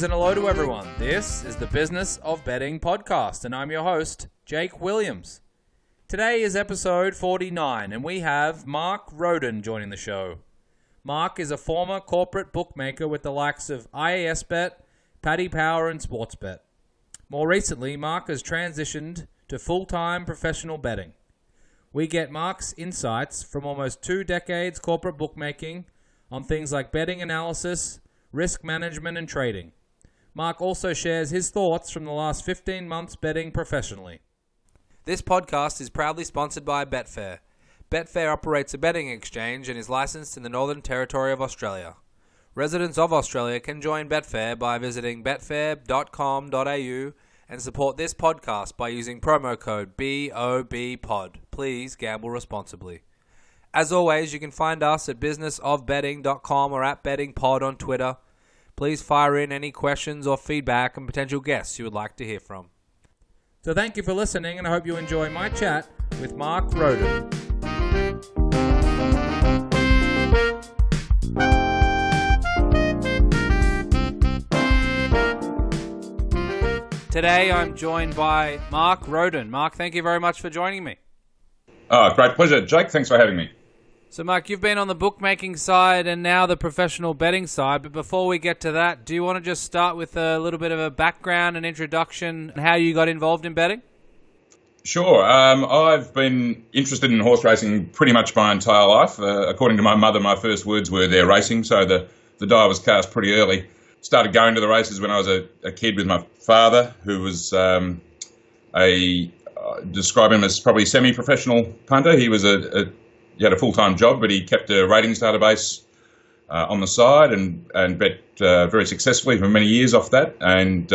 and hello to everyone. This is the Business of Betting podcast, and I'm your host, Jake Williams. Today is episode 49, and we have Mark Rhoden joining the show. Mark is a former corporate bookmaker with the likes of IAS Bet, Paddy Power and Sportsbet. More recently, Mark has transitioned to full-time professional betting. We get Mark's insights from almost 2 decades corporate bookmaking on things like betting analysis, risk management, and trading. Mark also shares his thoughts from the last 15 months betting professionally. This podcast is proudly sponsored by Betfair. Betfair operates a betting exchange and is licensed in the Northern Territory of Australia. Residents of Australia can join Betfair by visiting betfair.com.au and support this podcast by using promo code BOBPOD. Please gamble responsibly. As always, you can find us at businessofbetting.com or at bettingpod on Twitter. Please fire in any questions or feedback and potential guests you would like to hear from. So thank you for listening, and I hope you enjoy my chat with Mark Rhoden. Today I'm joined by Mark Rhoden. Mark, thank you very much for joining me. Oh, great pleasure, Jake. Thanks for having me. So, Mark, you've been on the bookmaking side and now the professional betting side. But before we get to that, do you want to just start with a little bit of a background and introduction on how you got involved in betting? Sure. I've been interested in horse racing pretty much my entire life. According to my mother, my first words were "they're racing," so the die was cast pretty early. Started going to the races when I was a kid with my father, who was describe him as probably semi-professional punter. He was he had a full-time job, but he kept a ratings database on the side and bet very successfully for many years off that. And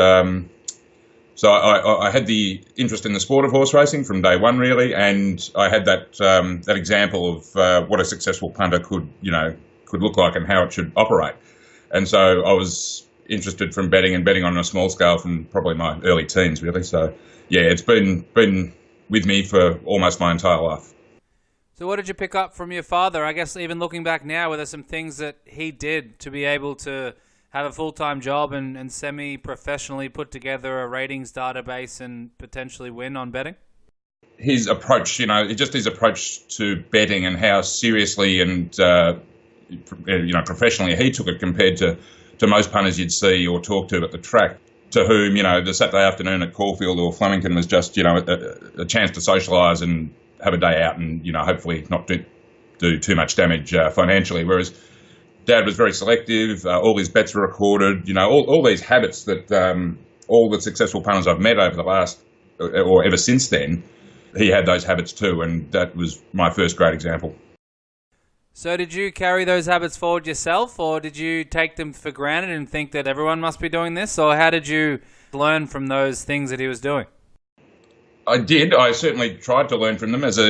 so I had the interest in the sport of horse racing from day one, really, and I had that example of what a successful punter could look like and how it should operate. And so I was interested from betting on a small scale from probably my early teens, really. So, yeah, it's been with me for almost my entire life. So what did you pick up from your father? I guess even looking back now, were there some things that he did to be able to have a full-time job and semi-professionally put together a ratings database and potentially win on betting? His approach, his approach to betting and how seriously and professionally he took it compared to most punters you'd see or talk to at the track, to whom, the Saturday afternoon at Caulfield or Flemington was just, a chance to socialise and have a day out and, hopefully not do too much damage financially. Whereas Dad was very selective, all his bets were recorded, all these habits that all the successful punters I've met over the last, or ever since then, he had those habits too, and that was my first great example. So did you carry those habits forward yourself, or did you take them for granted and think that everyone must be doing this, or how did you learn from those things that he was doing? I did. I certainly tried to learn from them. As a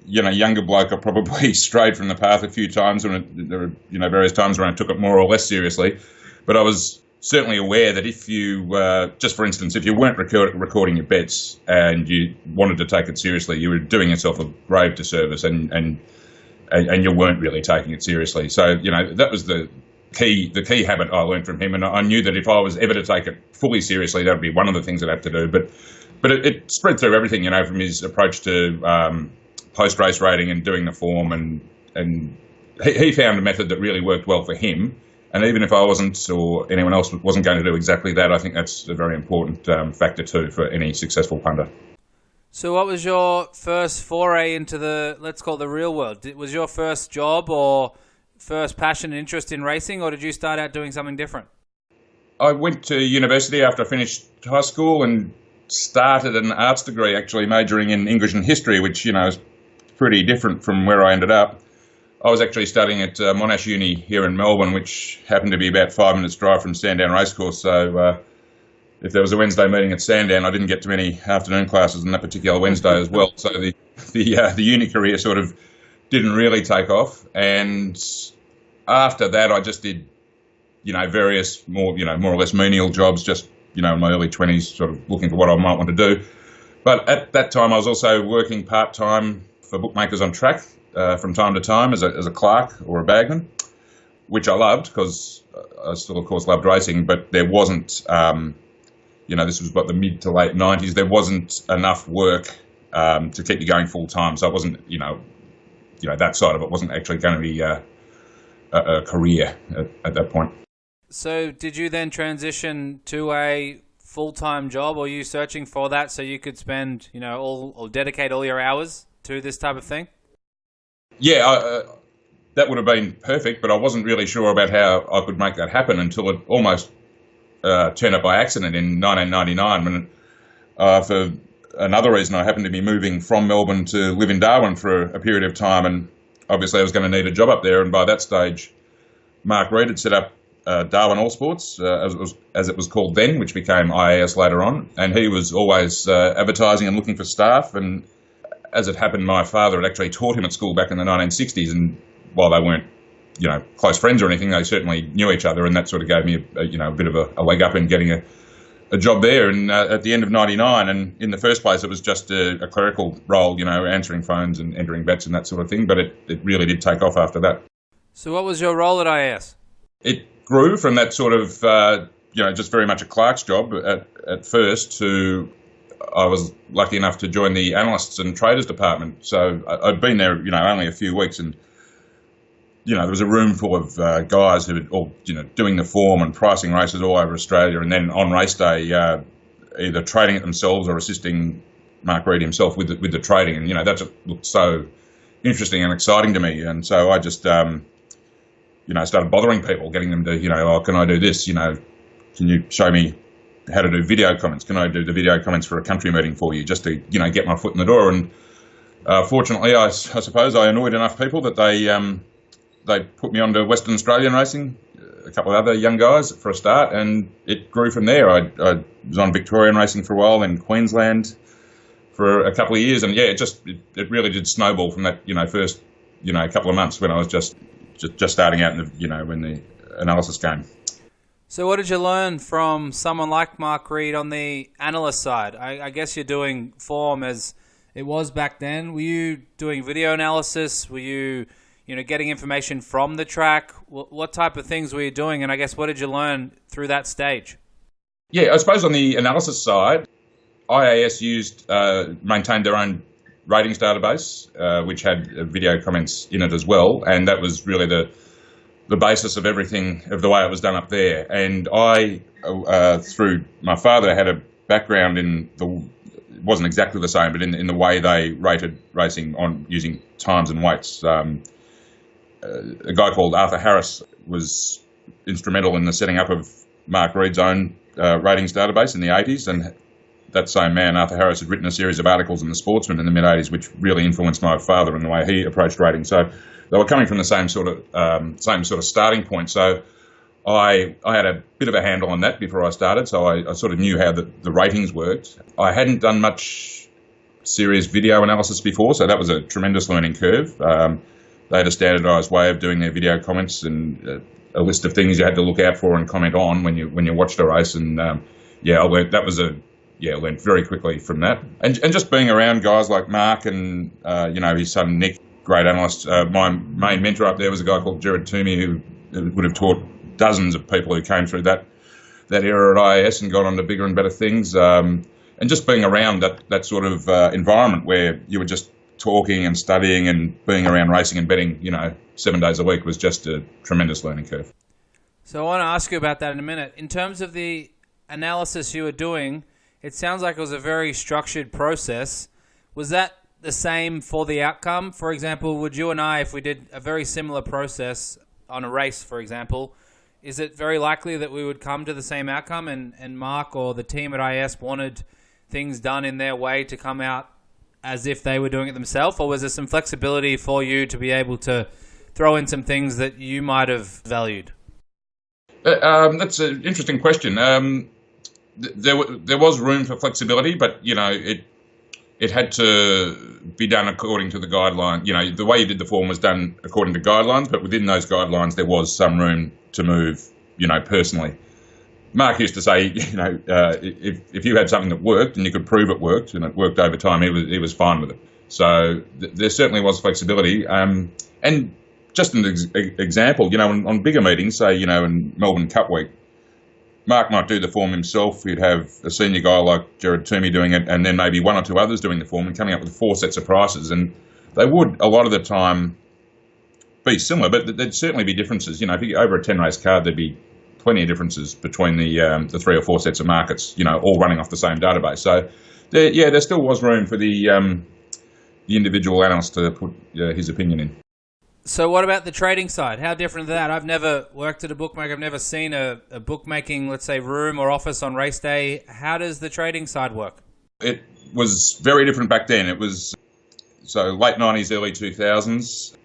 younger bloke, I probably strayed from the path a few times. There were various times when I took it more or less seriously, but I was certainly aware that if you, just for instance, if you weren't recording your bets and you wanted to take it seriously, you were doing yourself a grave disservice and you weren't really taking it seriously. So, that was the key habit I learned from him. And I knew that if I was ever to take it fully seriously, that would be one of the things I'd have to do. But it spread through everything, from his approach to post-race rating and doing the form. And he found a method that really worked well for him. And even if I wasn't, or anyone else wasn't going to do exactly that, I think that's a very important factor too for any successful punter. So what was your first foray into let's call it the real world? Was your first job or first passion and interest in racing, or did you start out doing something different? I went to university after I finished high school and started an arts degree, actually majoring in English and history, which, is pretty different from where I ended up. I was actually studying at Monash Uni here in Melbourne, which happened to be about 5 minutes drive from Sandown Racecourse. So if there was a Wednesday meeting at Sandown, I didn't get to many afternoon classes on that particular Wednesday as well. So the uni career sort of didn't really take off. And after that, I just did, various more or less menial jobs, just, in my early 20s, sort of looking for what I might want to do. But at that time, I was also working part-time for bookmakers on track from time to time as a clerk or a bagman. which I loved because I still, of course, loved racing, but there wasn't, this was the mid to late 90s, there wasn't enough work to keep you going full time. So it wasn't, that side of it wasn't actually going to be a career at that point. So did you then transition to a full-time job, or are you searching for that so you could spend, or dedicate all your hours to this type of thing? Yeah, that would have been perfect, but I wasn't really sure about how I could make that happen until it almost turned up by accident in 1999 when, for another reason, I happened to be moving from Melbourne to live in Darwin for a period of time, and obviously I was going to need a job up there, and by that stage, Mark Reed had set up Darwin All Sports, as it was called then, which became IAS later on, and he was always advertising and looking for staff, and as it happened, my father had actually taught him at school back in the 1960s, and while they weren't, close friends or anything, they certainly knew each other, and that sort of gave me a bit of a leg up in getting a job there. And at the end of 99, and in the first place, it was just a clerical role, answering phones and entering bets and that sort of thing, but it really did take off after that. So what was your role at IAS? It grew from that sort of, just very much a clerk's job at first to I was lucky enough to join the analysts and traders department. So I'd been there, only a few weeks, and there was a room full of guys who were all, doing the form and pricing races all over Australia, and then on race day, either trading it themselves or assisting Mark Reed himself with the trading, and that just looked so interesting and exciting to me, and so I just started bothering people, getting them to can I do this? Can you show me how to do video comments? Can I do the video comments for a country meeting for you, just to get my foot in the door? And fortunately, I suppose I annoyed enough people that they put me onto Western Australian racing, a couple of other young guys for a start, and it grew from there. I was on Victorian racing for a while, in Queensland for a couple of years, and it really did snowball from that first couple of months when I was just starting out when the analysis came. So what did you learn from someone like Mark Reed on the analyst side? I guess you're doing form as it was back then. Were you doing video analysis? Were you getting information from the track? What type of things were you doing? And I guess what did you learn through that stage? Yeah, I suppose on the analysis side, IAS maintained their own ratings database, which had video comments in it as well. And that was really the basis of everything, of the way it was done up there. And I, through my father, had a background it wasn't exactly the same, but in the way they rated racing on using times and weights. A guy called Arthur Harris was instrumental in the setting up of Mark Reed's own ratings database in the 80s, and that same man, Arthur Harris, had written a series of articles in The Sportsman in the mid-80s, which really influenced my father in the way he approached rating. So they were coming from the same sort of starting point. So I had a bit of a handle on that before I started, so I sort of knew how the ratings worked. I hadn't done much serious video analysis before, so that was a tremendous learning curve. They had a standardised way of doing their video comments and a list of things you had to look out for and comment on when you watched a race. And I learned I learned very quickly from that. And just being around guys like Mark and his son Nick, great analysts. My main mentor up there was a guy called Gerard Toomey, who would have taught dozens of people who came through that era at IAS and got on to bigger and better things. And just being around that sort of environment where you were just talking and studying and being around racing and betting, 7 days a week was just a tremendous learning curve. So I want to ask you about that in a minute. In terms of the analysis you were doing, it sounds like it was a very structured process. Was that the same for the outcome? For example, would you and I, if we did a very similar process on a race, for example, is it very likely that we would come to the same outcome and Mark or the team at IAS wanted things done in their way to come out as if they were doing it themselves? Or was there some flexibility for you to be able to throw in some things that you might have valued? That's an interesting question. There was room for flexibility, but it had to be done according to the guideline. The way you did the form was done according to guidelines, but within those guidelines there was some room to move, personally. Mark used to say, if you had something that worked and you could prove it worked and it worked over time, he was fine with it. So there certainly was flexibility. And just an example, on bigger meetings, say, in Melbourne Cup Week, Mark might do the form himself. He'd have a senior guy like Jared Toomey doing it, and then maybe one or two others doing the form and coming up with 4 sets of prices. And they would, a lot of the time, be similar, but there'd certainly be differences. If you go over a 10-race card, there'd be plenty of differences between the 3 or 4 sets of markets, all running off the same database. So, there still was room for the individual analyst to put his opinion in. So what about the trading side? How different is that? I've never worked at a bookmaker. I've never seen a bookmaking, let's say, room or office on race day. How does the trading side work? It was very different back then. It was late 90s, early 2000s.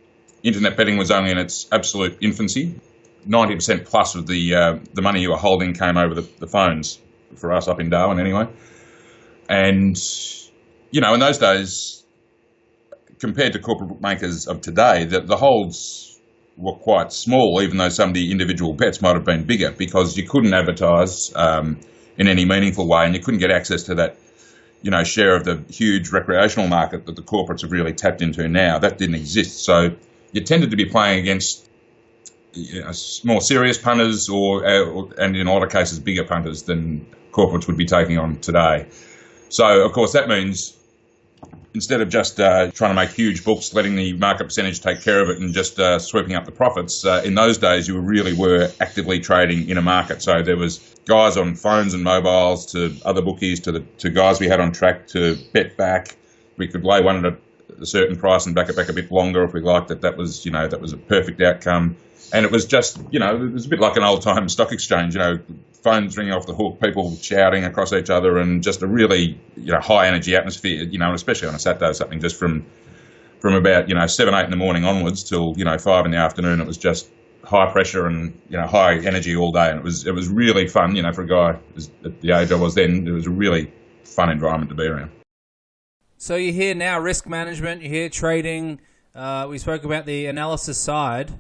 Internet betting was only in its absolute infancy. 90% plus of the money you were holding came over the phones, for us up in Darwin anyway. And, in those days, compared to corporate bookmakers of today, the holds were quite small, even though some of the individual bets might have been bigger, because you couldn't advertise in any meaningful way, and you couldn't get access to that, share of the huge recreational market that the corporates have really tapped into now. That didn't exist. So you tended to be playing against more serious punters and in a lot of cases, bigger punters than corporates would be taking on today. So, of course, that means instead of just trying to make huge books, letting the market percentage take care of it and just sweeping up the profits, in those days you really were actively trading in a market. So there was guys on phones and mobiles to other bookies to guys we had on track to bet back. We could lay one at a certain price and back it back a bit longer if we liked it. That was a perfect outcome. And it was just, it was a bit like an old-time stock exchange, phones ringing off the hook, people shouting across each other, and just a really, high-energy atmosphere, especially on a Saturday or something, just from about, 7, 8 in the morning onwards till, 5 in the afternoon. It was just high pressure and, high energy all day. And it was really fun, for a guy at the age I was then. It was a really fun environment to be around. So you hear now risk management, you hear trading. We spoke about the analysis side.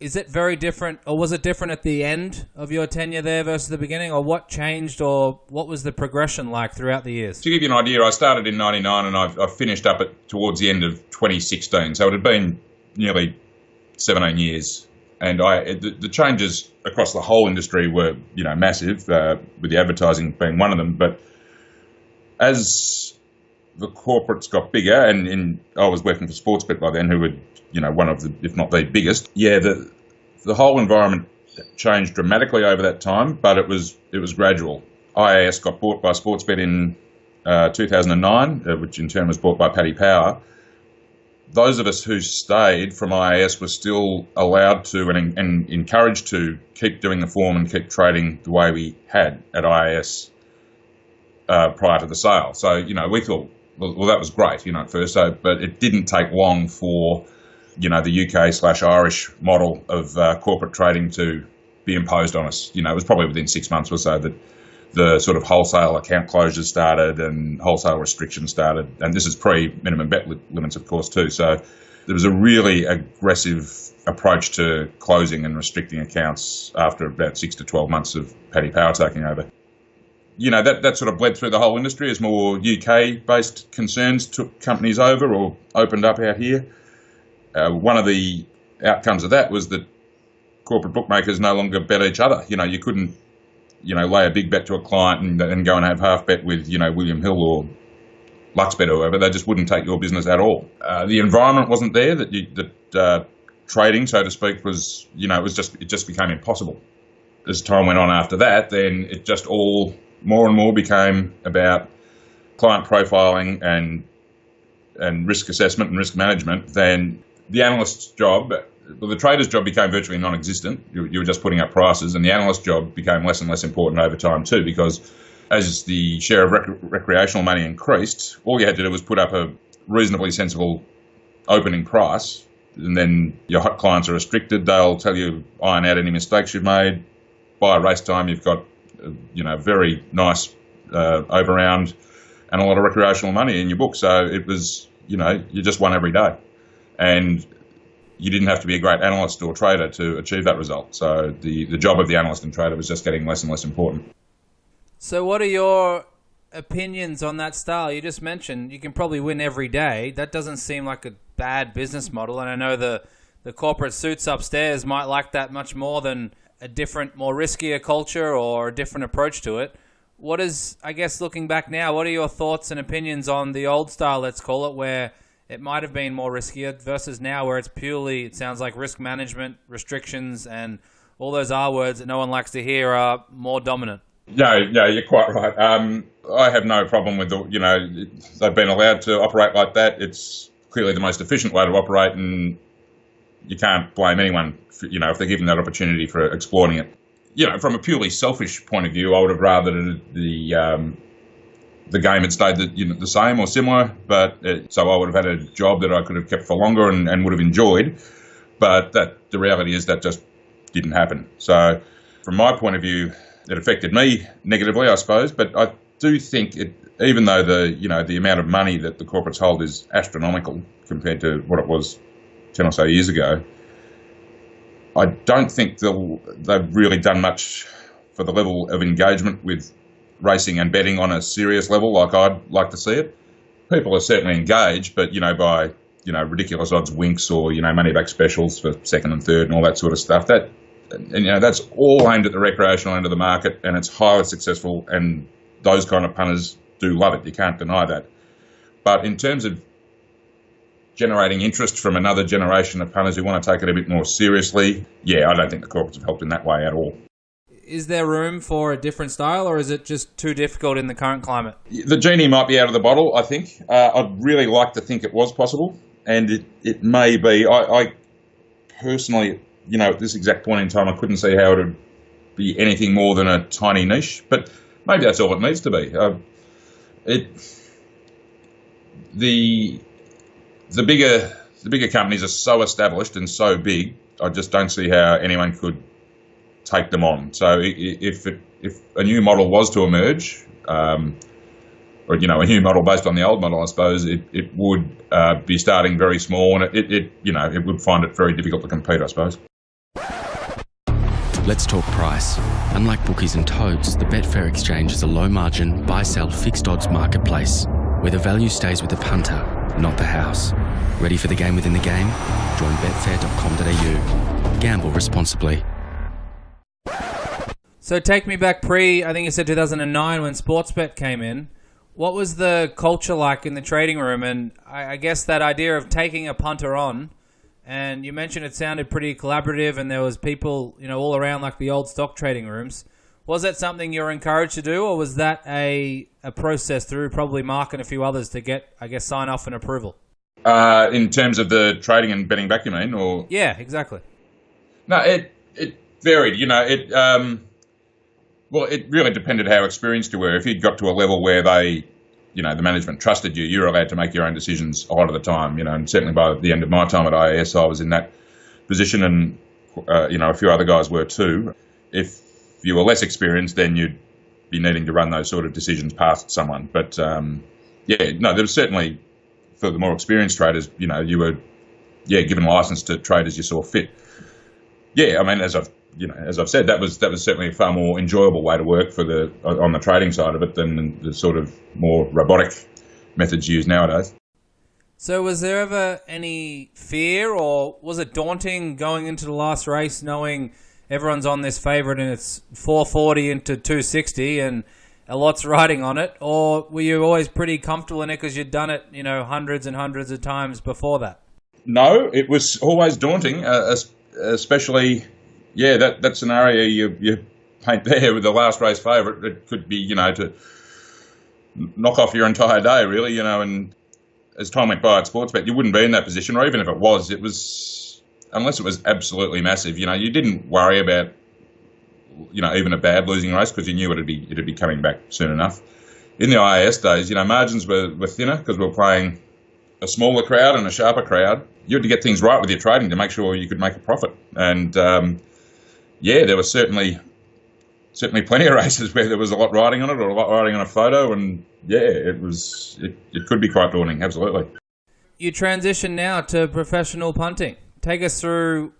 Is it very different, or was it different at the end of your tenure there versus the beginning, or what changed, or what was the progression like throughout the years? To give you an idea, I started in 99 and I finished up towards the end of 2016, so it had been nearly 17 years. And the changes across the whole industry were, massive, with the advertising being one of them. But as the corporates got bigger, and I was working for Sportsbet by then, who were, one of the, if not the biggest. Yeah, the whole environment changed dramatically over that time, but it was gradual. IAS got bought by Sportsbet in 2009, which in turn was bought by Paddy Power. Those of us who stayed from IAS were still allowed to and encouraged to keep doing the form and keep trading the way we had at IAS prior to the sale. So, we thought, well, that was great, at first. So, but it didn't take long for, the UK/Irish model of corporate trading to be imposed on us. It was probably within 6 months or so that the sort of wholesale account closures started and wholesale restrictions started. And this is pre-minimum bet limits, of course, too. So there was a really aggressive approach to closing and restricting accounts after about 6 to 12 months of Paddy Power taking over. That sort of bled through the whole industry as more UK-based concerns took companies over or opened up out here. One of the outcomes of that was that corporate bookmakers no longer bet each other. You couldn't, lay a big bet to a client and go and have half bet with, William Hill or Luxbet or whoever. They just wouldn't take your business at all. The environment wasn't there that trading, so to speak, was, it just became impossible. As time went on after that, then it just all more and more became about client profiling and risk assessment and risk management. Then the analyst's job, the trader's job became virtually non-existent. You were just putting up prices, and the analyst's job became less and less important over time too, because as the share of recreational money increased, all you had to do was put up a reasonably sensible opening price, and then your clients are restricted. They'll tell you, iron out any mistakes you've made. By race time, you've got very nice over-round and a lot of recreational money in your book. So it was, you just won every day. And you didn't have to be a great analyst or trader to achieve that result. So the job of the analyst and trader was just getting less and less important. So what are your opinions on that style? You just mentioned you can probably win every day. That doesn't seem like a bad business model. And I know the the corporate suits upstairs might like that much more than a different, more riskier culture or a different approach to it. What is, I guess, looking back now, what are your thoughts and opinions on the old style, let's call it, where it might have been more riskier versus now where it's purely, it sounds like risk management, restrictions, and all those R words that no one likes to hear are more dominant? Yeah, you're quite right. I have no problem with they've been allowed to operate like that. It's clearly the most efficient way to operate, and you can't blame anyone for, if they're given that opportunity for exploiting it. From a purely selfish point of view, I would have rather the game had stayed the same or similar, but so I would have had a job that I could have kept for longer and would have enjoyed. But the reality is that just didn't happen. So from my point of view, it affected me negatively, I suppose. But I do think even though the amount of money that the corporates hold is astronomical compared to what it was 10 or so years ago, I don't think they've really done much for the level of engagement with racing and betting on a serious level like I'd like to see it. People are certainly engaged, but, by, ridiculous odds winks or, money back specials for second and third and all that sort of stuff. That's all aimed at the recreational end of the market, and it's highly successful, and those kind of punters do love it. You can't deny that. But in terms of generating interest from another generation of punters who want to take it a bit more seriously, I don't think the corporates have helped in that way at all. Is there room for a different style, or is it just too difficult in the current climate? The genie might be out of the bottle, I think. I'd really like to think it was possible, and it may be. I personally, at this exact point in time, I couldn't see how it would be anything more than a tiny niche, but maybe that's all it needs to be. The bigger companies are so established and so big, I just don't see how anyone could take them on. So if a new model was to emerge, or a new model based on the old model, I suppose it would be starting very small, and it would find it very difficult to compete, I suppose. Let's talk price. Unlike bookies and toads, the Betfair exchange is a low-margin, buy-sell fixed odds marketplace where the value stays with the punter, not the house. Ready for the game within the game? Join betfair.com.au. Gamble responsibly. So take me back I think you said 2009 when Sportsbet came in. What was the culture like in the trading room? And I guess that idea of taking a punter on, and you mentioned it sounded pretty collaborative and there was people, all around like the old stock trading rooms. Was that something you were encouraged to do, or was that a process through probably Mark and a few others to get, I guess, sign off and approval? In terms of the trading and betting back, you mean? Or yeah, exactly. No, it varied. It really depended how experienced you were. If you got to a level where the management trusted you, you're allowed to make your own decisions a lot of the time. And certainly by the end of my time at IAS, I was in that position, and a few other guys were too. If you were less experienced, then you'd be needing to run those sort of decisions past someone. But there was certainly, for the more experienced traders, you were given license to trade as you saw fit. Yeah, I mean, as I've said, that was certainly a far more enjoyable way to work on the trading side of it than the sort of more robotic methods used nowadays. So was there ever any fear, or was it daunting going into the last race knowing everyone's on this favourite and it's 440 into 260 and a lot's riding on it? Or were you always pretty comfortable in it because you'd done it, hundreds and hundreds of times before that? No, it was always daunting, especially, that scenario you paint there with the last race favourite. It could be, to knock off your entire day, really, and as time went by at Sportsbet, you wouldn't be in that position, or even if it was, unless it was absolutely massive, you didn't worry about, even a bad losing race because you knew it'd be coming back soon enough. In the IAS days, margins were thinner because we were playing a smaller crowd and a sharper crowd. You had to get things right with your trading to make sure you could make a profit. And there was certainly plenty of races where there was a lot riding on it, or a lot riding on a photo, and it could be quite daunting, absolutely. You transition now to professional punting. Take us through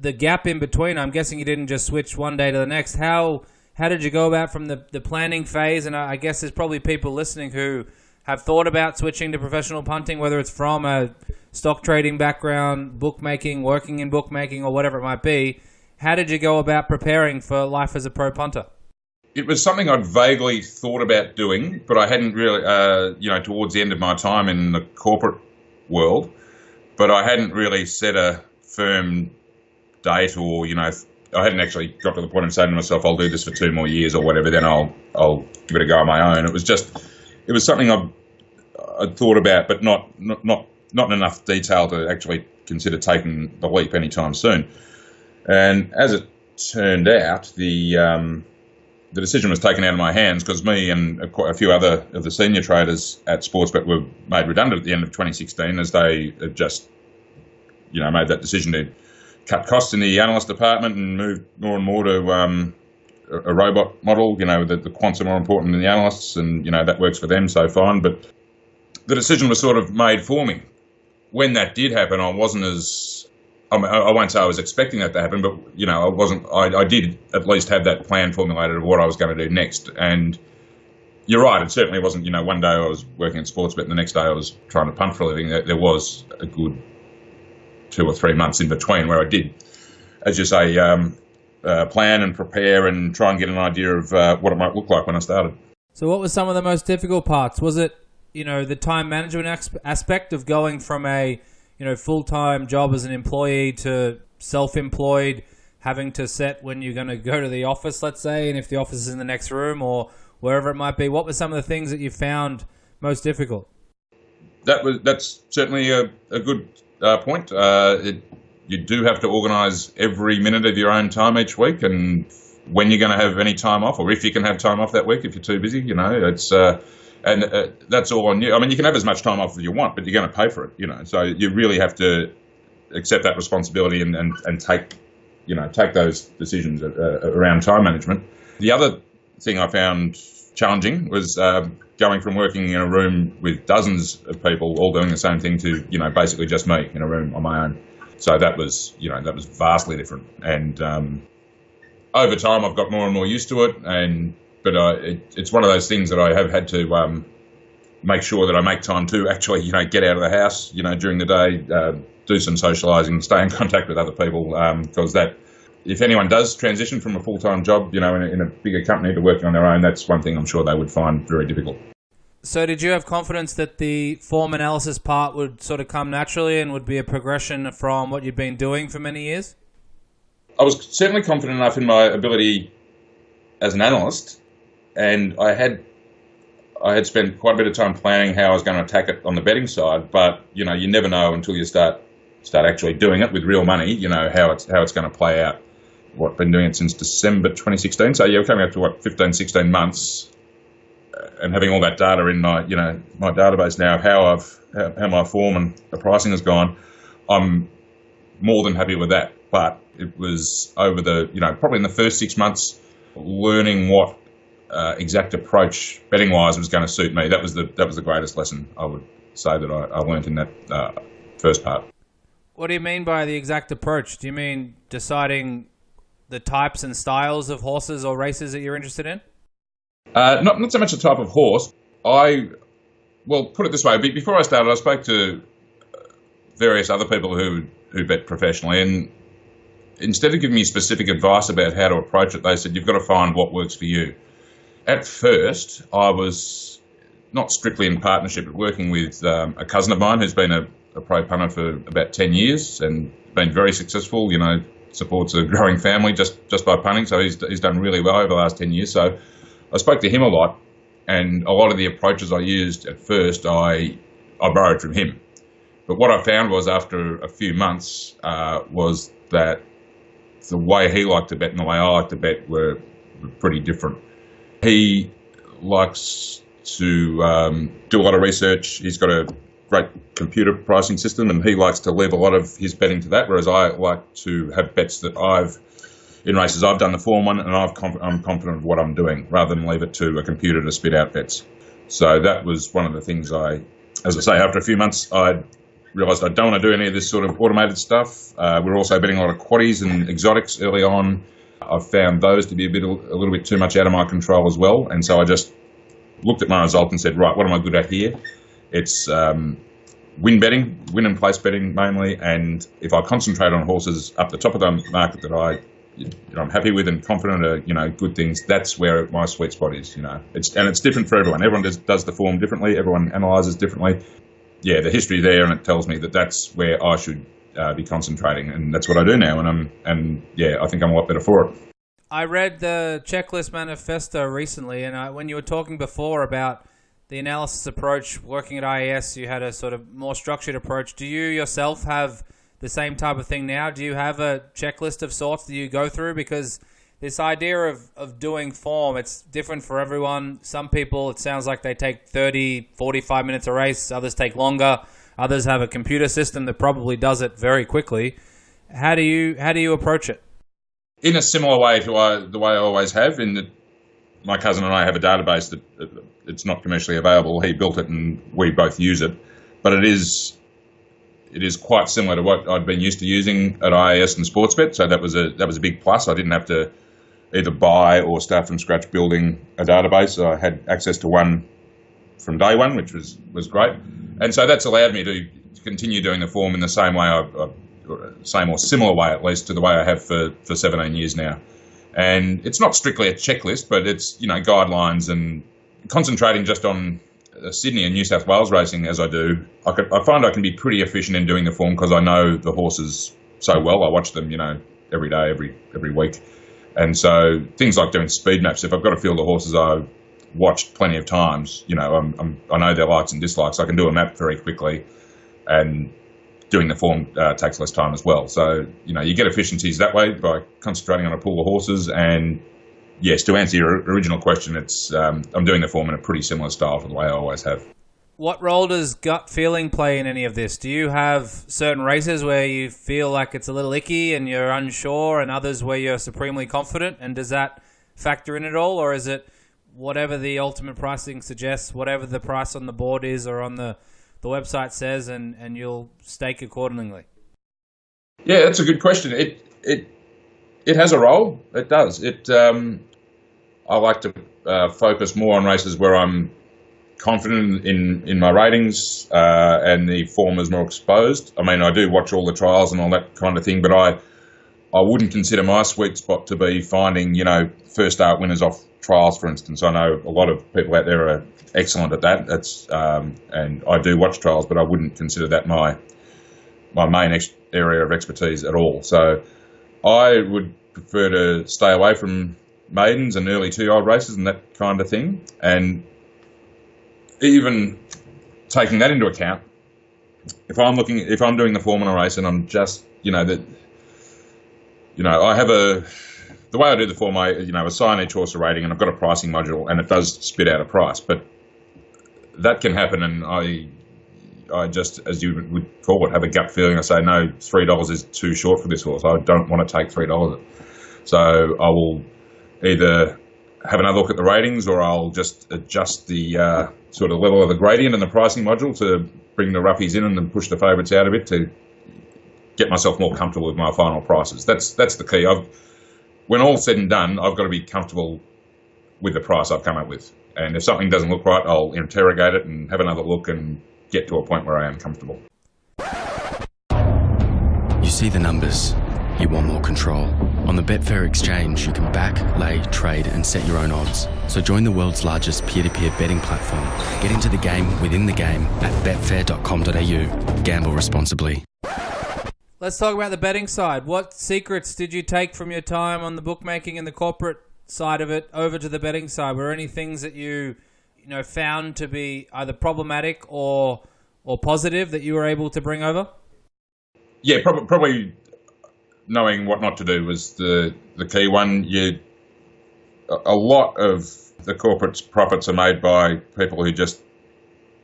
the gap in between. I'm guessing you didn't just switch one day to the next. How did you go about from the planning phase? And I guess there's probably people listening who have thought about switching to professional punting, whether it's from a stock trading background, bookmaking, working in bookmaking, or whatever it might be, how did you go about preparing for life as a pro punter? It was something I'd vaguely thought about doing, but I hadn't really, towards the end of my time in the corporate world, but I hadn't really set a firm date or, I hadn't actually got to the point of saying to myself, I'll do this for 2 more years or whatever, then I'll give it a go on my own. It was something I'd thought about, but not in enough detail to actually consider taking the leap anytime soon. And as it turned out, the decision was taken out of my hands because me and quite a few other of the senior traders at Sportsbet were made redundant at the end of 2016 as they had just, made that decision to cut costs in the analyst department and move more and more to a robot model. The quants are more important than the analysts, and that works for them, so fine. But the decision was sort of made for me. When that did happen, I wasn't as I won't say I was expecting that to happen, but I wasn't. I did at least have that plan formulated of what I was going to do next. And you're right, it certainly wasn't. One day I was working at Sportsbet, and the next day I was trying to punt for a living. There was a good 2 or 3 months in between where I did, as you say, plan and prepare and try and get an idea of what it might look like when I started. So what was some of the most difficult parts? Was it, the time management aspect of going from a, full-time job as an employee to self-employed, having to set when you're going to go to the office, let's say, and if the office is in the next room or wherever it might be? What were some of the things that you found most difficult? That's certainly a good point. You do have to organise every minute of your own time each week, and when you're going to have any time off, or if you can have time off that week if you're too busy. It's that's all on you. I mean, you can have as much time off as you want, but you're going to pay for it. So you really have to accept that responsibility and take those decisions around time management. The other thing I found challenging was going from working in a room with dozens of people all doing the same thing to basically just me in a room on my own. So that was vastly different. And over time, I've got more and more used to it. But it's one of those things that I have had to make sure that I make time to actually get out of the house during the day, do some socialising, stay in contact with other people, because that. If anyone does transition from a full-time job, in a bigger company to working on their own, that's one thing I'm sure they would find very difficult. So did you have confidence that the form analysis part would sort of come naturally and would be a progression from what you'd been doing for many years? I was certainly confident enough in my ability as an analyst, and I had spent quite a bit of time planning how I was going to attack it on the betting side, but, you never know until you start actually doing it with real money, how it's going to play out. I've been doing it since December 2016, so we're coming up to 15, 16 months, and having all that data in my my database now of how my form and the pricing has gone. I'm more than happy with that, but it was over the probably in the first 6 months learning what exact approach betting wise was going to suit me. That was the greatest lesson I would say that I learned in that first part. What do you mean by the exact approach? Do you mean deciding the types and styles of horses or races that you're interested in? Not so much the type of horse. Put it this way. Before I started, I spoke to various other people who bet professionally, and instead of giving me specific advice about how to approach it, they said, you've got to find what works for you. At first, I was not strictly in partnership, but working with a cousin of mine who's been a pro punter for about 10 years and been very successful, supports a growing family just by punting. So he's done really well over the last 10 years. So I spoke to him a lot, and a lot of the approaches I used at first, I borrowed from him. But what I found was after a few months was that the way he liked to bet and the way I like to bet were pretty different. He likes to do a lot of research. He's got a great computer pricing system, and he likes to leave a lot of his betting to that, whereas I like to have bets that in races I've done the form on, and I'm confident of what I'm doing, rather than leave it to a computer to spit out bets. So that was one of the things as I say, after a few months, I realised I don't want to do any of this sort of automated stuff. We're also betting a lot of quaddies and exotics early on. I've found those to be a little bit too much out of my control as well, and so I just looked at my result and said, right, what am I good at here? It's win and place betting mainly, and if I concentrate on horses up the top of the market that I'm happy with and confident are, good things, that's where my sweet spot is, It's different for everyone. Everyone does the form differently. Everyone analyses differently. Yeah, the history there, and it tells me that that's where I should be concentrating, and that's what I do now, and I think I'm a lot better for it. I read the checklist manifesto recently, and when you were talking before about the analysis approach, working at IAS, you had a sort of more structured approach. Do you yourself have the same type of thing now? Do you have a checklist of sorts that you go through? Because this idea of doing form, it's different for everyone. Some people, it sounds like they take 30, 45 minutes a race. Others take longer. Others have a computer system that probably does it very quickly. How do you approach it? In a similar way to the way I always have, in that my cousin and I have a database that it's not commercially available. He built it and we both use it. But it is quite similar to what I'd been used to using at IAS and Sportsbet. So that was a big plus. I didn't have to either buy or start from scratch building a database. I had access to one from day one, which was great. And so that's allowed me to continue doing the form in the same way, same or similar way at least, to the way I have for 17 years now. And it's not strictly a checklist, but it's, guidelines, and concentrating just on Sydney and New South Wales racing as I do, I find I can be pretty efficient in doing the form because I know the horses so well. I watch them, every day, every week. And so things like doing speed maps, if I've got a field of horses I've watched plenty of times, I know their likes and dislikes, I can do a map very quickly, and doing the form takes less time as well. So, you get efficiencies that way by concentrating on a pool of horses. And yes, to answer your original question, it's I'm doing the form in a pretty similar style to the way I always have. What role does gut feeling play in any of this? Do you have certain races where you feel like it's a little icky and you're unsure, and others where you're supremely confident? And does that factor in at all? Or is it whatever the ultimate pricing suggests, whatever the price on the board is or on the website says, and you'll stake accordingly? Yeah, that's a good question. It has a role. It does. I like to focus more on races where I'm confident in my ratings and the form is more exposed. I mean, I do watch all the trials and all that kind of thing, but I wouldn't consider my sweet spot to be finding, first start winners off trials, for instance. I know a lot of people out there are excellent at that. That's and I do watch trials, but I wouldn't consider that my main area of expertise at all. So I would prefer to stay away from maidens and early 2-year-old races and that kind of thing. And even taking that into account, if I'm doing the form in a race and I'm just, I have the way I do the form, I assign each horse a rating, and I've got a pricing module, and it does spit out a price. But that can happen, and I just, as you would call it, have a gut feeling. I say, no, $3 is too short for this horse. I don't want to take $3. So I will either have another look at the ratings, or I'll just adjust the sort of level of the gradient in the pricing module to bring the roughies in and then push the favourites out of it to get myself more comfortable with my final prices. That's the key. When all's said and done, I've got to be comfortable with the price I've come up with. And if something doesn't look right, I'll interrogate it and have another look and get to a point where I am comfortable. You see the numbers. You want more control. On the Betfair exchange, you can back, lay, trade and set your own odds. So join the world's largest peer-to-peer betting platform. Get into the game within the game at betfair.com.au. Gamble responsibly. Let's talk about the betting side. What secrets did you take from your time on the bookmaking and the corporate side of it over to the betting side? Were there any things that you found to be either problematic or positive that you were able to bring over? Yeah, probably knowing what not to do was the key one. A lot of the corporate profits are made by people who just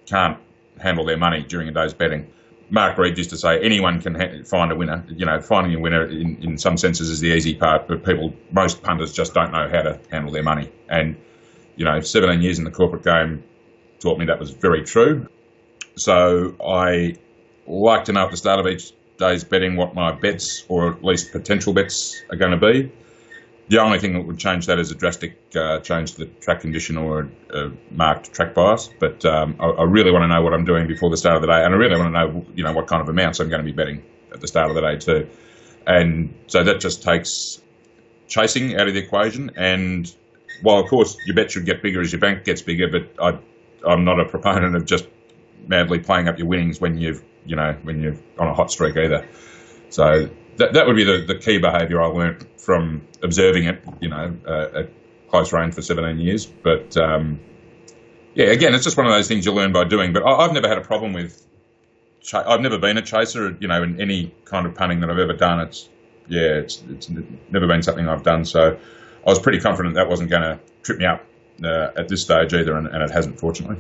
can't handle their money during a day's betting. Mark Reed used to say anyone can find a winner. Finding a winner in some senses is the easy part, but most punters just don't know how to handle their money. And, 17 years in the corporate game taught me that was very true. So I like to know at the start of each day's betting what my bets, or at least potential bets, are going to be. The only thing that would change that is a drastic change to the track condition or a marked track bias. But I really want to know what I'm doing before the start of the day, and I really want to know, what kind of amounts I'm going to be betting at the start of the day too. And so that just takes chasing out of the equation. And while of course your bet should get bigger as your bank gets bigger, but I'm not a proponent of just madly playing up your winnings when you're on a hot streak either. So that would be the key behaviour I learnt from observing it, at close range for 17 years. But again, it's just one of those things you learn by doing. But I've never had a problem with. I've never been a chaser, in any kind of punting that I've ever done. It's never been something I've done. So I was pretty confident that wasn't going to trip me up at this stage either, and it hasn't, fortunately.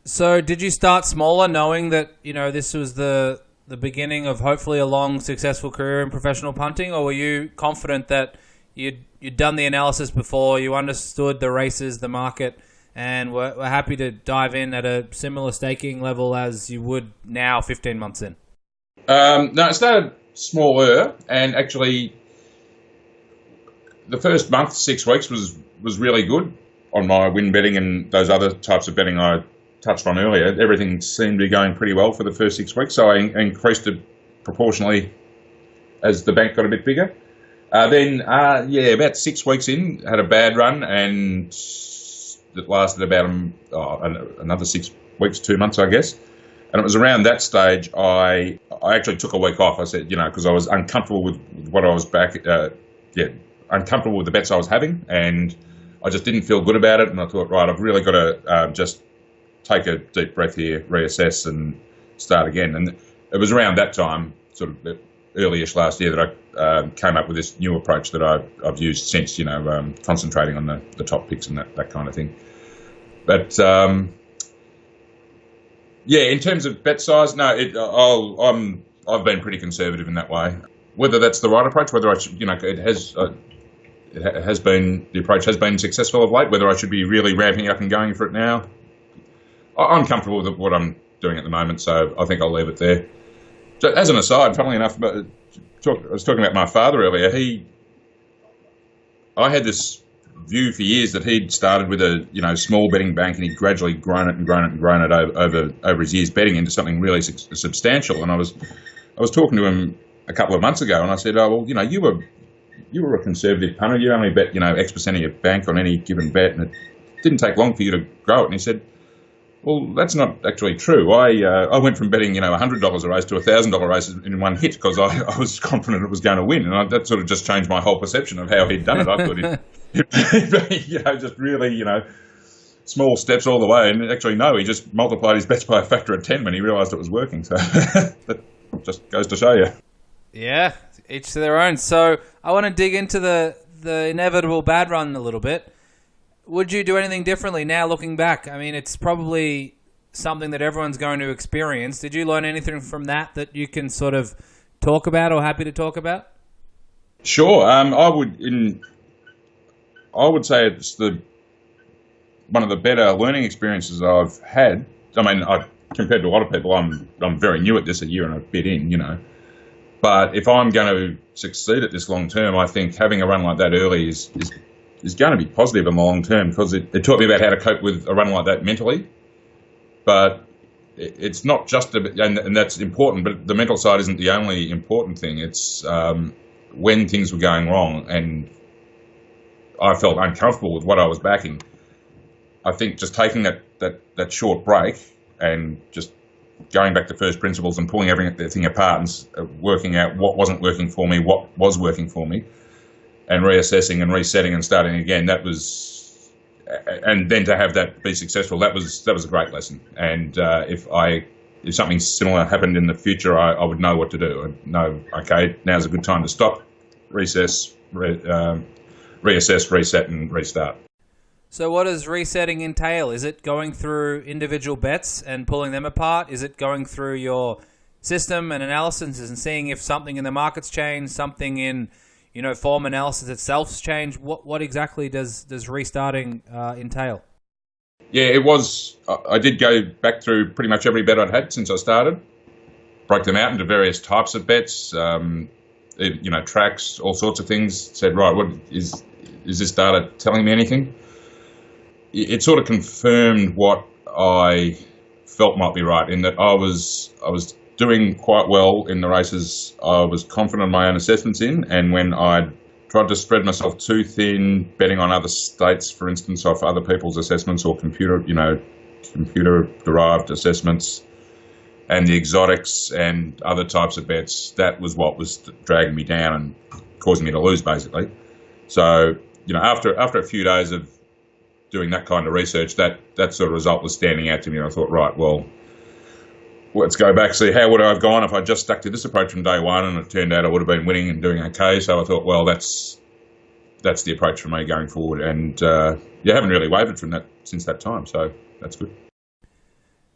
So did you start smaller, knowing that this was the beginning of hopefully a long, successful career in professional punting, or were you confident that you'd done the analysis before, you understood the races, the market, and were happy to dive in at a similar staking level as you would now 15 months in? No, it started smaller, and actually the first month, 6 weeks, was really good on my win betting and those other types of betting I touched on earlier. Everything seemed to be going pretty well for the first 6 weeks, so I increased it proportionally as the bank got a bit bigger. Then about 6 weeks in, had a bad run, and it lasted about another 6 weeks, 2 months, I guess. And it was around that stage I actually took a week off. I said, because I was uncomfortable with what I was uncomfortable with the bets I was having, and I just didn't feel good about it. And I thought, right, I've really got to just take a deep breath here, reassess, and start again. And it was around that time, sort of early-ish last year, that I came up with this new approach that I've used since, concentrating on the top picks and that kind of thing. But in terms of bet size, no, I've been pretty conservative in that way. Whether that's the right approach, whether I should, the approach has been successful of late, whether I should be really ramping up and going for it now, I'm comfortable with what I'm doing at the moment, so I think I'll leave it there. So, as an aside, funnily enough, I was talking about my father earlier. I had this view for years that he'd started with a small betting bank, and he'd gradually grown it over his years betting into something really substantial. And I was talking to him a couple of months ago, and I said, "Oh, well, you were a conservative punter. You only bet X percent of your bank on any given bet, and it didn't take long for you to grow it." And he said, "Well, that's not actually true. I went from betting $100 a race to $1,000 races in one hit because I was confident it was going to win, and that sort of just changed my whole perception of how he'd done it. I thought he'd just really small steps all the way, and actually no, he just multiplied his bets by a factor of 10 when he realised it was working. So that just goes to show you." Yeah, each to their own. So I want to dig into the inevitable bad run a little bit. Would you do anything differently now looking back? I mean, it's probably something that everyone's going to experience. Did you learn anything from that you can sort of talk about or happy to talk about? Sure. I would say it's one of the better learning experiences I've had. I mean, compared to a lot of people, I'm very new at this, a year and a bit in, But if I'm going to succeed at this long term, I think having a run like that early is going to be positive in the long term, because it taught me about how to cope with a run like that mentally. But it's not just and that's important, but the mental side isn't the only important thing. It's when things were going wrong and I felt uncomfortable with what I was backing. I think just taking that short break and just going back to first principles and pulling everything apart and working out what wasn't working for me, what was working for me, and reassessing and resetting and starting again, and then to have that be successful, that was a great lesson. And if something similar happened in the future, I would know what to do. I'd know, okay, now's a good time to stop, reassess, reset, and restart. So what does resetting entail? Is it going through individual bets and pulling them apart? Is it going through your system and analysis and seeing if something in the market's changed, something in form analysis itself's changed? What exactly does restarting entail? Yeah, it was. I did go back through pretty much every bet I'd had since I started, broke them out into various types of bets, tracks, all sorts of things. Said, right, what is this data telling me anything? It sort of confirmed what I felt might be right, in that I was doing quite well in the races I was confident in my own assessments in, and when I tried to spread myself too thin, betting on other states, for instance, off other people's assessments or computer-derived assessments, and the exotics and other types of bets, that was what was dragging me down and causing me to lose, basically. So, after a few days of doing that kind of research, that sort of result was standing out to me, and I thought, right, well, let's go back, see how would I have gone if I just stuck to this approach from day one, and it turned out I would have been winning and doing okay. So I thought, well, that's the approach for me going forward, and haven't really wavered from that since that time, so that's good.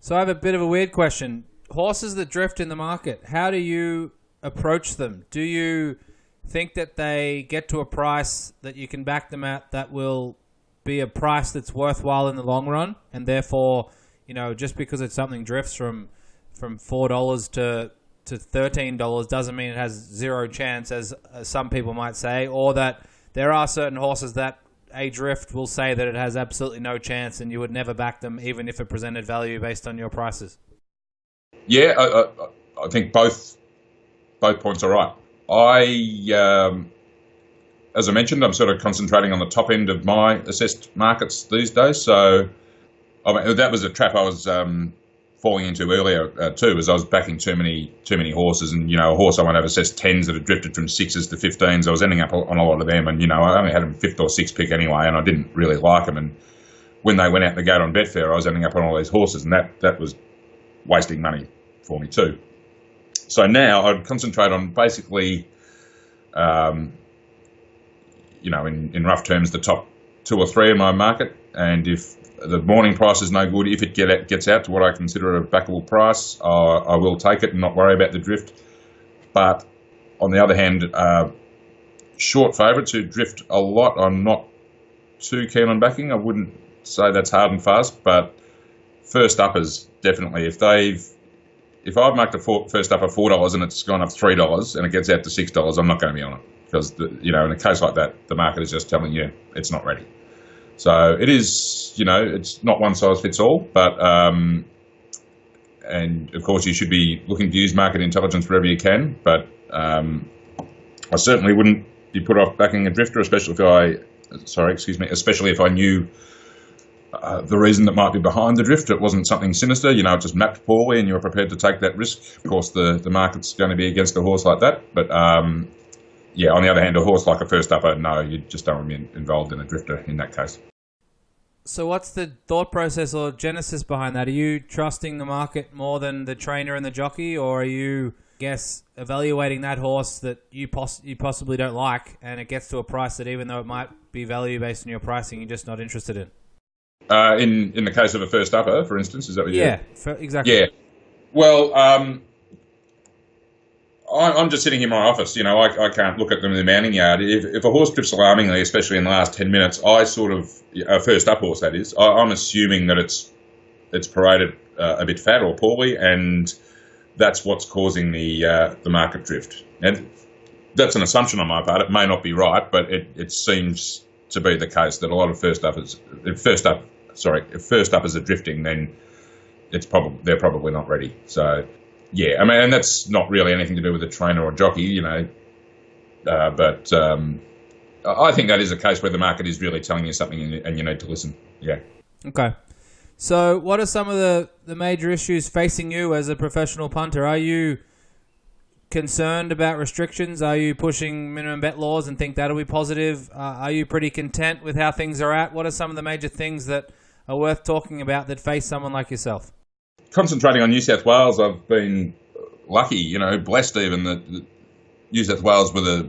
So I have a bit of a weird question. Horses that drift in the market, how do you approach them? Do you think that they get to a price that you can back them at that will be a price that's worthwhile in the long run, and therefore, just because it's something drifts from $4 to $13 doesn't mean it has zero chance, as some people might say, or that there are certain horses that a drift will say that it has absolutely no chance and you would never back them even if it presented value based on your prices? Yeah, I think both points are right. As I mentioned, I'm sort of concentrating on the top end of my assessed markets these days. So that was a trap I was falling into earlier too, as I was backing too many horses, and a horse I might have assessed 10s that had drifted from 6s to 15s. I was ending up on a lot of them, and I only had them 5th or 6th pick anyway, and I didn't really like them. And when they went out the gate on Betfair, I was ending up on all these horses, and that was wasting money for me too. So now I'd concentrate on basically, in rough terms, the top 2 or 3 in my market, and if the morning price is no good, if it gets out to what I consider a backable price, I will take it and not worry about the drift. But on the other hand, short favourites who drift a lot, I'm not too keen on backing. I wouldn't say that's hard and fast, but first uppers, definitely. If I've marked a first up at $4 and it's gone up $3 and it gets out to $6, I'm not going to be on it, because in a case like that, the market is just telling you it's not ready. So it is, it's not one size fits all, but and of course you should be looking to use market intelligence wherever you can. But I certainly wouldn't be put off backing a drifter, especially if I knew the reason that might be behind the drift. It wasn't something sinister, it just mapped poorly, and you were prepared to take that risk. Of course, the market's going to be against a horse like that, but on the other hand, a horse like a first upper, no, you just don't want to be involved in a drifter in that case. So what's the thought process or genesis behind that? Are you trusting the market more than the trainer and the jockey, or are you, evaluating that horse that you possibly don't like, and it gets to a price that, even though it might be value based on your pricing, you're just not interested in? In the case of a first upper, for instance, is that what you Yeah, exactly. Yeah. Well, I'm just sitting in my office. I can't look at them in the mounting yard. If a horse drifts alarmingly, especially in the last 10 minutes, a first up horse, that is, I'm assuming that it's paraded a bit fat or poorly, and that's what's causing the market drift. And that's an assumption on my part. It may not be right, but it seems to be the case that a lot of first uppers are drifting, then they're probably not ready. So. Yeah, and that's not really anything to do with a trainer or jockey, but I think that is a case where the market is really telling you something and you need to listen. Yeah. Okay. So what are some of the major issues facing you as a professional punter? Are you concerned about restrictions? Are you pushing minimum bet laws and think that'll be positive? Are you pretty content with how things are at? What are some of the major things that are worth talking about that face someone like yourself? Concentrating on New South Wales, I've been lucky, blessed even that New South Wales were the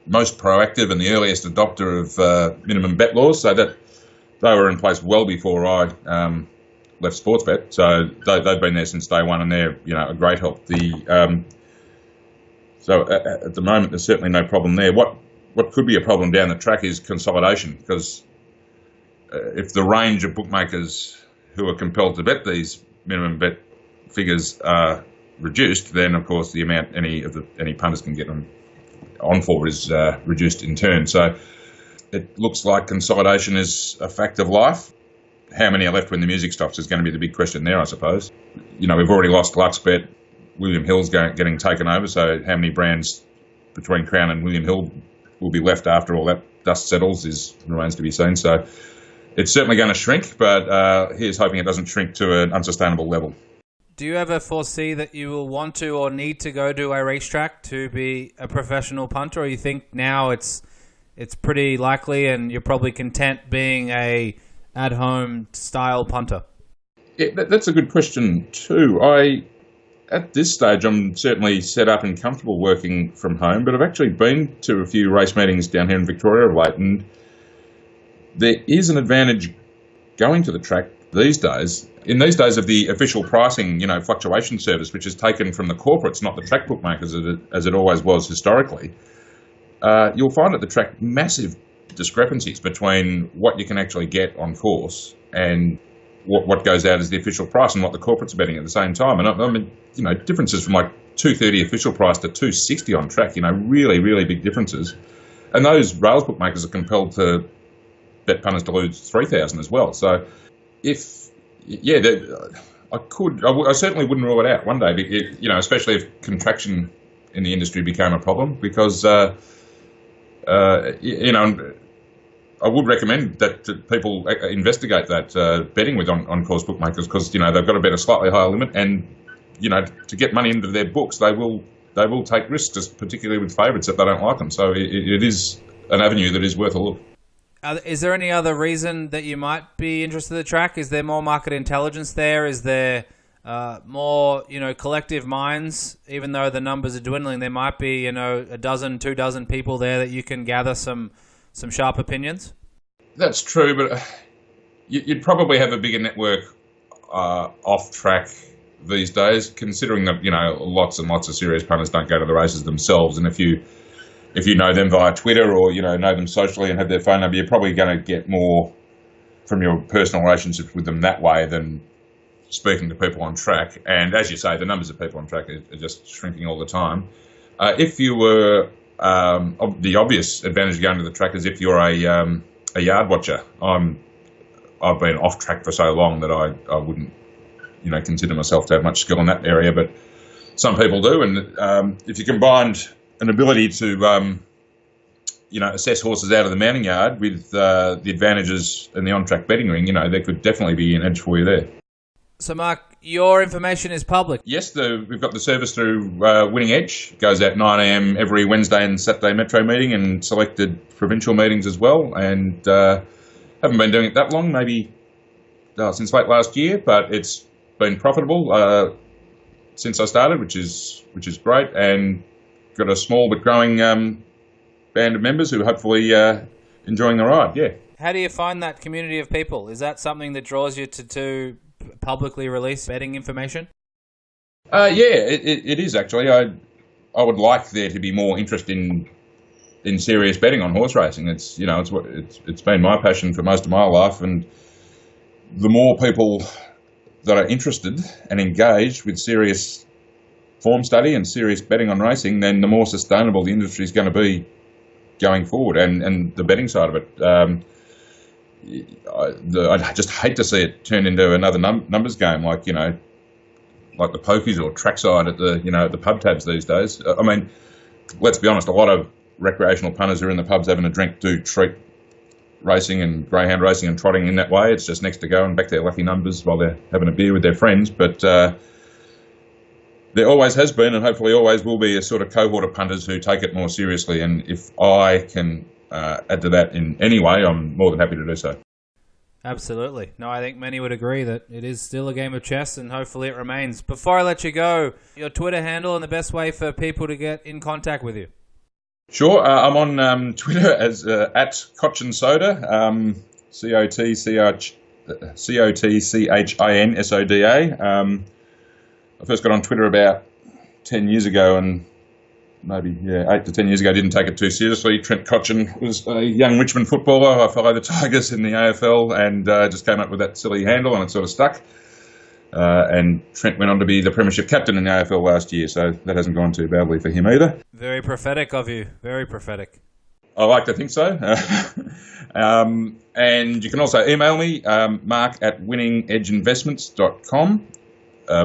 most proactive and the earliest adopter of minimum bet laws, so that they were in place well before I left Sportsbet. So they've been there since day one, and they're a great help. So at the moment, there's certainly no problem there. What could be a problem down the track is consolidation, because if the range of bookmakers who are compelled to bet these minimum bet figures are reduced, then of course the amount any punters can get on on for is reduced in turn. So it looks like consolidation is a fact of life. How many are left when the music stops is going to be the big question there, I suppose. We've already lost LuxBet. William Hill's getting taken over, so how many brands between Crown and William Hill will be left after all that dust settles remains to be seen. So it's certainly going to shrink, but here's hoping it doesn't shrink to an unsustainable level. Do you ever foresee that you will want to or need to go to a racetrack to be a professional punter, or you think now it's pretty likely and you're probably content being a at-home style punter? Yeah, that's a good question too. At this stage, I'm certainly set up and comfortable working from home, but I've actually been to a few race meetings down here in Victoria of late, and there is an advantage going to the track these days. In these days of the official pricing, fluctuation service, which is taken from the corporates, not the track bookmakers as it always was historically, you'll find at the track massive discrepancies between what you can actually get on course and what goes out as the official price and what the corporates are betting at the same time. And I mean, differences from like $2.30 official price to $2.60 on track, really, really big differences. And those rails bookmakers are compelled to bet punters to lose $3,000 as well. So I certainly wouldn't rule it out one day, especially if contraction in the industry became a problem, because, I would recommend that people investigate that betting with on-course bookmakers, because they've got to bet a slightly higher limit, and to get money into their books, they will take risks, particularly with favourites if they don't like them. So it is an avenue that is worth a look. Is there any other reason that you might be interested in the track? Is there more market intelligence there? Is there more collective minds? Even though the numbers are dwindling, there might be a dozen, 2 dozen people there that you can gather some sharp opinions? That's true, but you'd probably have a bigger network off track these days, considering that lots and lots of serious punters don't go to the races themselves, and if you know them via Twitter or know them socially and have their phone number, you're probably going to get more from your personal relationships with them that way than speaking to people on track. And as you say, the numbers of people on track are just shrinking all the time. If you were the obvious advantage of going to the track is if you're a yard watcher. I've been off track for so long that I wouldn't consider myself to have much skill in that area, but some people do. And if you combined an ability to assess horses out of the mounting yard with the advantages in the on-track betting ring, there could definitely be an edge for you there. So, Mark, your information is public? Yes, we've got the service through Winning Edge. It goes out 9 a.m. every Wednesday and Saturday Metro meeting and selected provincial meetings as well. And haven't been doing it that long, maybe since late last year, but it's been profitable since I started, which is great, and got a small but growing band of members who hopefully enjoying the ride. Yeah. How do you find that community of people? Is that something that draws you to publicly release betting information? It is actually. I would like there to be more interest in serious betting on horse racing. It's been my passion for most of my life, and the more people that are interested and engaged with serious form study and serious betting on racing, then the more sustainable the industry is going to be going forward, and the betting side of it. I just hate to see it turn into another numbers game, like the pokies or trackside at the pub tabs these days. I mean, let's be honest, a lot of recreational punters who are in the pubs having a drink do treat racing and greyhound racing and trotting in that way. It's just next to go and back their lucky numbers while they're having a beer with their friends. But there always has been, and hopefully always will be, a sort of cohort of punters who take it more seriously. And if I can add to that in any way, I'm more than happy to do so. Absolutely. No, I think many would agree that it is still a game of chess, and hopefully it remains. Before I let you go, your Twitter handle and the best way for people to get in contact with you. Sure. I'm on Twitter as at Cochin Soda, COTCHINSODA. I first got on Twitter about 10 years ago, and maybe 8 to 10 years ago, I didn't take it too seriously. Trent Cochin was a young Richmond footballer. I follow the Tigers in the AFL, and just came up with that silly handle, and it sort of stuck. And Trent went on to be the premiership captain in the AFL last year, so that hasn't gone too badly for him either. Very prophetic of you. Very prophetic. I like to think so. And you can also email me, mark@winningedgeinvestments.com.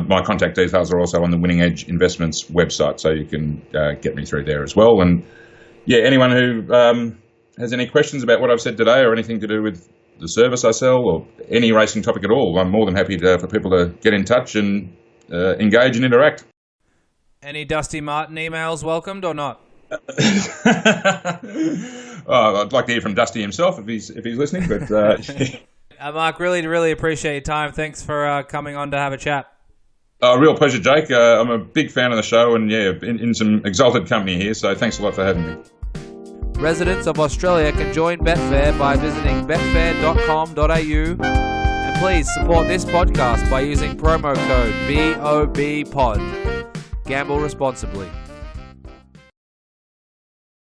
My contact details are also on the Winning Edge Investments website, so you can get me through there as well. And yeah, anyone who has any questions about what I've said today or anything to do with the service I sell or any racing topic at all, I'm more than happy for people to get in touch and engage and interact. Any Dusty Martin emails welcomed or not? I'd like to hear from Dusty himself if he's listening. But Mark, really appreciate your time. Thanks for coming on to have a chat. Real pleasure, Jake. I'm a big fan of the show and in some exalted company here, so thanks a lot for having me. Residents of Australia can join Betfair by visiting betfair.com.au, and please support this podcast by using promo code BOBPOD. Gamble responsibly.